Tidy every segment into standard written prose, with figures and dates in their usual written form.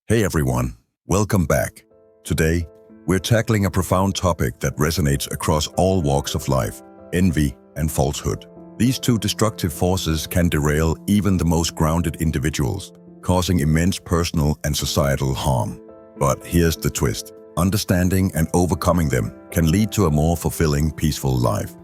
Hey everyone, welcome back. Today, we're tackling a profound topic that resonates across all walks of life: envy and falsehood. These two destructive forces can derail even the most grounded individuals, causing immense personal and societal harm. But here's the twist: understanding and overcoming them can lead to a more fulfilling, peaceful life.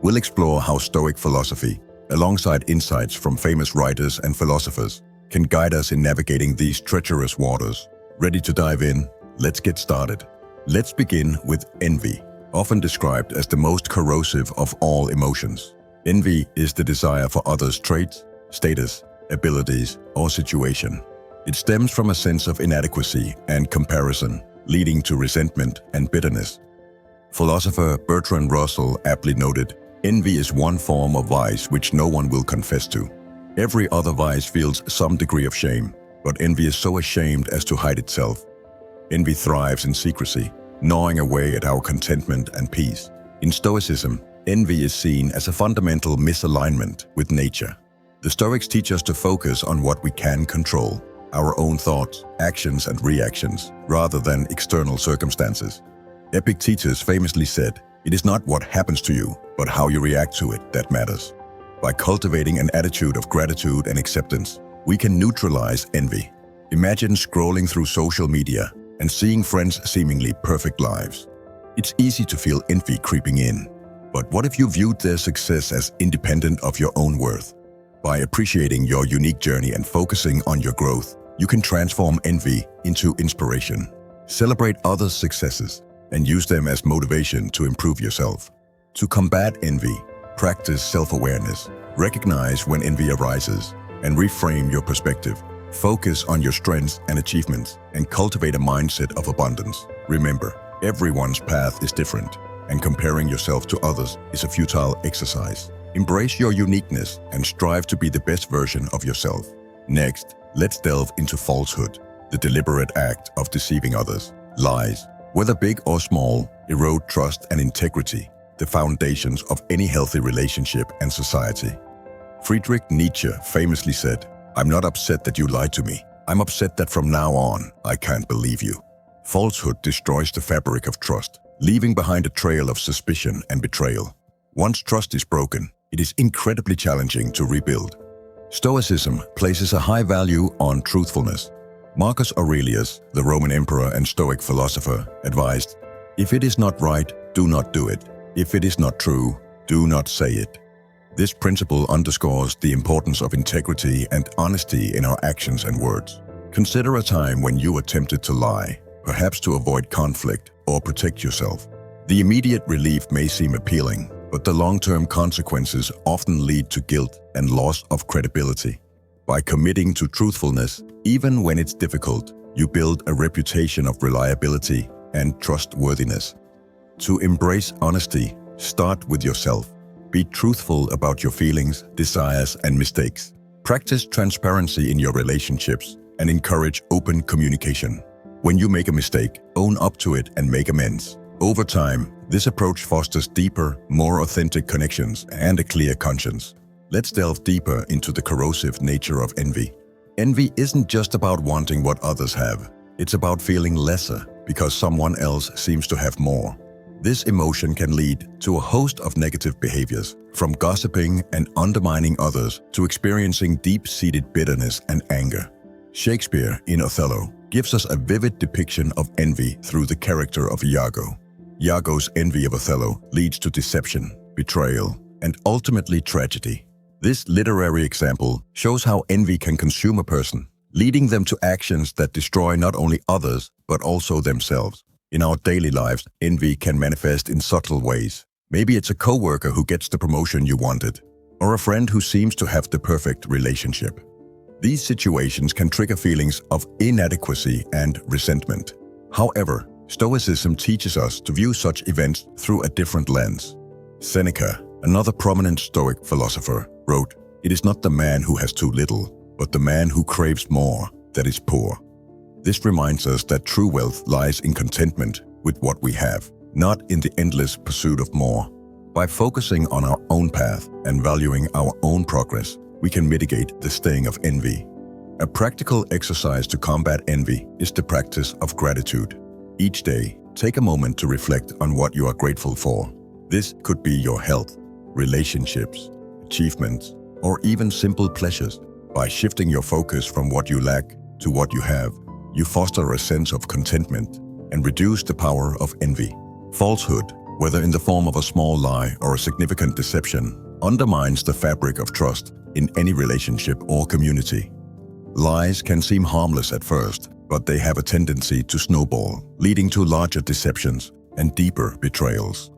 We'll explore how Stoic philosophy, alongside insights from famous writers and philosophers, can guide us in navigating these treacherous waters. Ready to dive in? Let's get started. Let's begin with envy, often described as the most corrosive of all emotions. Envy is the desire for others' traits, status, abilities, or situation. It stems from a sense of inadequacy and comparison, leading to resentment and bitterness. Philosopher Bertrand Russell aptly noted, "Envy is one form of vice which no one will confess to. Every other vice feels some degree of shame, but envy is so ashamed as to hide itself. Envy thrives in secrecy, gnawing away at our contentment and peace." In Stoicism, envy is seen as a fundamental misalignment with nature. The Stoics teach us to focus on what we can control, our own thoughts, actions, and reactions, rather than external circumstances. Epictetus famously said, "It is not what happens to you, but how you react to it that matters." By cultivating an attitude of gratitude and acceptance, we can neutralize envy. Imagine scrolling through social media and seeing friends' seemingly perfect lives. It's easy to feel envy creeping in. But what if you viewed their success as independent of your own worth? By appreciating your unique journey and focusing on your growth, you can transform envy into inspiration. Celebrate others' successes and use them as motivation to improve yourself. To combat envy, practice self-awareness. Recognize when envy arises and reframe your perspective. Focus on your strengths and achievements and cultivate a mindset of abundance. Remember, everyone's path is different, and comparing yourself to others is a futile exercise. Embrace your uniqueness and strive to be the best version of yourself. Next, let's delve into falsehood, the deliberate act of deceiving others. Lies, whether big or small, erode trust and integrity, the foundations of any healthy relationship and society. Friedrich Nietzsche famously said, "I'm not upset that you lied to me. I'm upset that from now on, I can't believe you." Falsehood destroys the fabric of trust, leaving behind a trail of suspicion and betrayal. Once trust is broken, it is incredibly challenging to rebuild. Stoicism places a high value on truthfulness. Marcus Aurelius, the Roman emperor and Stoic philosopher, advised, "If it is not right, do not do it. If it is not true, do not say it." This principle underscores the importance of integrity and honesty in our actions and words. Consider a time when you attempted to lie, perhaps to avoid conflict or protect yourself. The immediate relief may seem appealing, but the long-term consequences often lead to guilt and loss of credibility. By committing to truthfulness, even when it's difficult, you build a reputation of reliability and trustworthiness. To embrace honesty, start with yourself. Be truthful about your feelings, desires, and mistakes. Practice transparency in your relationships and encourage open communication. When you make a mistake, own up to it and make amends. Over time, this approach fosters deeper, more authentic connections and a clear conscience. Let's delve deeper into the corrosive nature of envy. Envy isn't just about wanting what others have. It's about feeling lesser because someone else seems to have more. This emotion can lead to a host of negative behaviors, from gossiping and undermining others to experiencing deep-seated bitterness and anger. Shakespeare, in Othello, gives us a vivid depiction of envy through the character of Iago. Iago's envy of Othello leads to deception, betrayal, and ultimately tragedy. This literary example shows how envy can consume a person, leading them to actions that destroy not only others, but also themselves. In our daily lives, envy can manifest in subtle ways. Maybe it's a coworker who gets the promotion you wanted, or a friend who seems to have the perfect relationship. These situations can trigger feelings of inadequacy and resentment. However, Stoicism teaches us to view such events through a different lens. Seneca, another prominent Stoic philosopher, wrote, "It is not the man who has too little, but the man who craves more that is poor." This reminds us that true wealth lies in contentment with what we have, not in the endless pursuit of more. By focusing on our own path and valuing our own progress, we can mitigate the sting of envy. A practical exercise to combat envy is the practice of gratitude. Each day, take a moment to reflect on what you are grateful for. This could be your health, relationships, achievements, or even simple pleasures. By shifting your focus from what you lack to what you have, you foster a sense of contentment and reduce the power of envy. Falsehood, whether in the form of a small lie or a significant deception, undermines the fabric of trust in any relationship or community. Lies can seem harmless at first, but they have a tendency to snowball, leading to larger deceptions and deeper betrayals.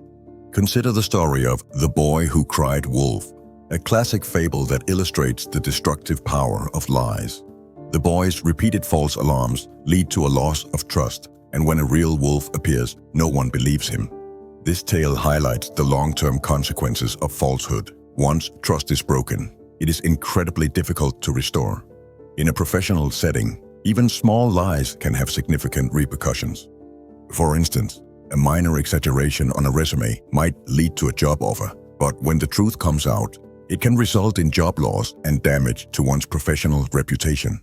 Consider the story of the boy who cried wolf, a classic fable that illustrates the destructive power of lies. The boy's repeated false alarms lead to a loss of trust, and when a real wolf appears, no one believes him. This tale highlights the long-term consequences of falsehood. Once trust is broken, it is incredibly difficult to restore. In a professional setting, even small lies can have significant repercussions. For instance, a minor exaggeration on a resume might lead to a job offer, but when the truth comes out, it can result in job loss and damage to one's professional reputation.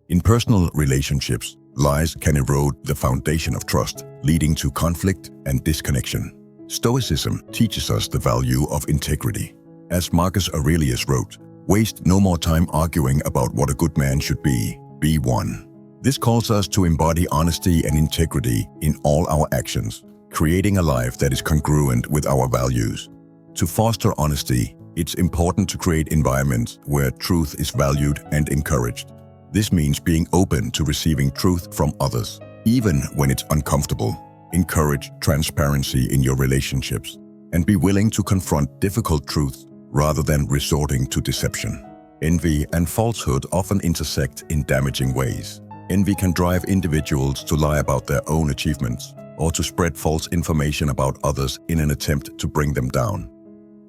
In personal relationships, lies can erode the foundation of trust, leading to conflict and disconnection. Stoicism teaches us the value of integrity. As Marcus Aurelius wrote, "Waste no more time arguing about what a good man should be one." This calls us to embody honesty and integrity in all our actions, creating a life that is congruent with our values. To foster honesty, it's important to create environments where truth is valued and encouraged. This means being open to receiving truth from others, even when it's uncomfortable. Encourage transparency in your relationships, and be willing to confront difficult truths rather than resorting to deception. Envy and falsehood often intersect in damaging ways. Envy can drive individuals to lie about their own achievements or to spread false information about others in an attempt to bring them down.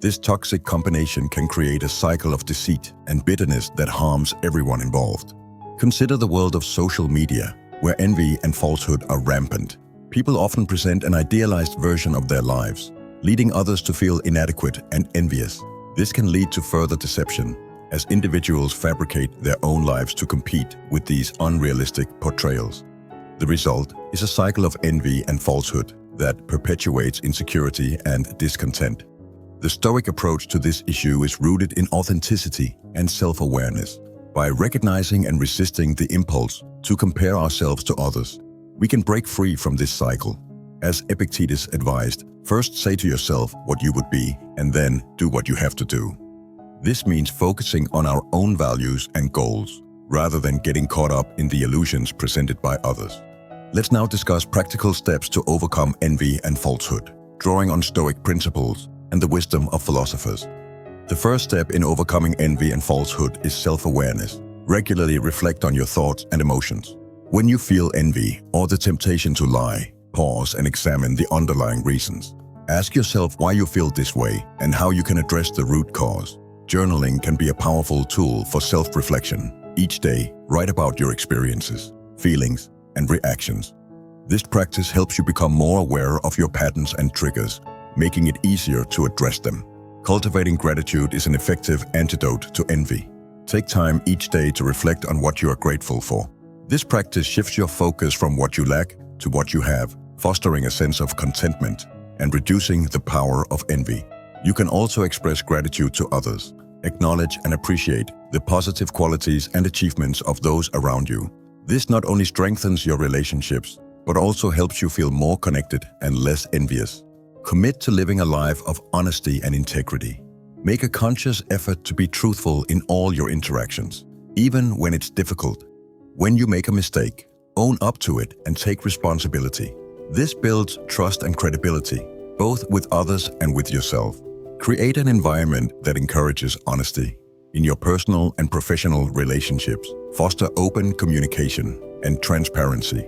This toxic combination can create a cycle of deceit and bitterness that harms everyone involved. Consider the world of social media, where envy and falsehood are rampant. People often present an idealized version of their lives, leading others to feel inadequate and envious. This can lead to further deception, as individuals fabricate their own lives to compete with these unrealistic portrayals. The result is a cycle of envy and falsehood that perpetuates insecurity and discontent. The Stoic approach to this issue is rooted in authenticity and self-awareness. By recognizing and resisting the impulse to compare ourselves to others, we can break free from this cycle. As Epictetus advised, first say to yourself what you would be, and then do what you have to do. This means focusing on our own values and goals, rather than getting caught up in the illusions presented by others. Let's now discuss practical steps to overcome envy and falsehood, drawing on Stoic principles and the wisdom of philosophers. The first step in overcoming envy and falsehood is self-awareness. Regularly reflect on your thoughts and emotions. When you feel envy or the temptation to lie, pause and examine the underlying reasons. Ask yourself why you feel this way and how you can address the root cause. Journaling can be a powerful tool for self-reflection. Each day, write about your experiences, feelings, and reactions. This practice helps you become more aware of your patterns and triggers, making it easier to address them. Cultivating gratitude is an effective antidote to envy. Take time each day to reflect on what you are grateful for. This practice shifts your focus from what you lack to what you have, fostering a sense of contentment and reducing the power of envy. You can also express gratitude to others. Acknowledge and appreciate the positive qualities and achievements of those around you. This not only strengthens your relationships, but also helps you feel more connected and less envious. Commit to living a life of honesty and integrity. Make a conscious effort to be truthful in all your interactions, even when it's difficult. When you make a mistake, own up to it and take responsibility. This builds trust and credibility, both with others and with yourself. Create an environment that encourages honesty. In your personal and professional relationships, foster open communication and transparency.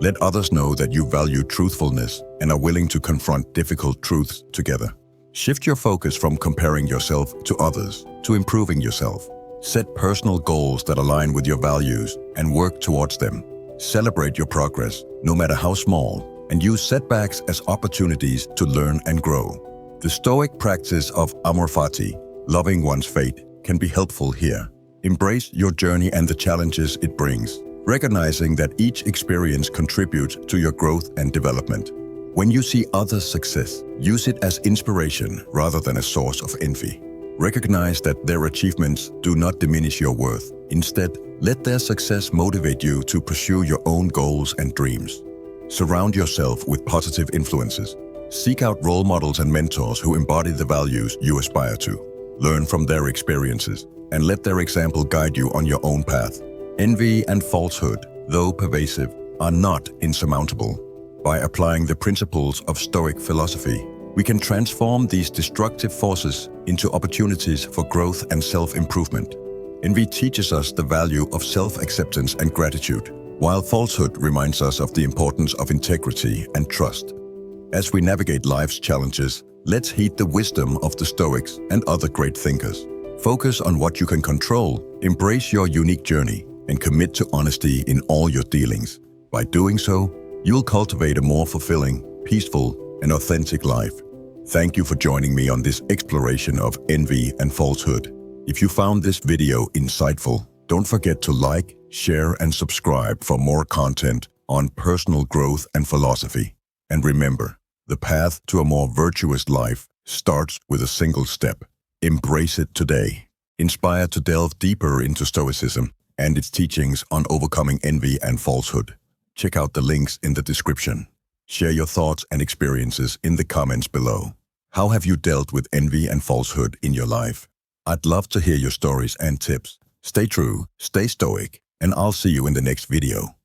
Let others know that you value truthfulness and are willing to confront difficult truths together. Shift your focus from comparing yourself to others to improving yourself. Set personal goals that align with your values and work towards them. Celebrate your progress, no matter how small, and use setbacks as opportunities to learn and grow. The Stoic practice of amor fati, loving one's fate, can be helpful here. Embrace your journey and the challenges it brings, recognizing that each experience contributes to your growth and development. When you see others' success, use it as inspiration rather than a source of envy. Recognize that their achievements do not diminish your worth. Instead, let their success motivate you to pursue your own goals and dreams. Surround yourself with positive influences. Seek out role models and mentors who embody the values you aspire to. Learn from their experiences and let their example guide you on your own path. Envy and falsehood, though pervasive, are not insurmountable. By applying the principles of Stoic philosophy, we can transform these destructive forces into opportunities for growth and self-improvement. Envy teaches us the value of self-acceptance and gratitude, while falsehood reminds us of the importance of integrity and trust. As we navigate life's challenges, let's heed the wisdom of the Stoics and other great thinkers. Focus on what you can control, embrace your unique journey, and commit to honesty in all your dealings. By doing so, you'll cultivate a more fulfilling, peaceful, and authentic life. Thank you for joining me on this exploration of envy and falsehood. If you found this video insightful, don't forget to like, share, and subscribe for more content on personal growth and philosophy. And remember, the path to a more virtuous life starts with a single step. Embrace it today. Inspired to delve deeper into Stoicism and its teachings on overcoming envy and falsehood, check out the links in the description. Share your thoughts and experiences in the comments below. How have you dealt with envy and falsehood in your life? I'd love to hear your stories and tips. Stay true, stay stoic, and I'll see you in the next video.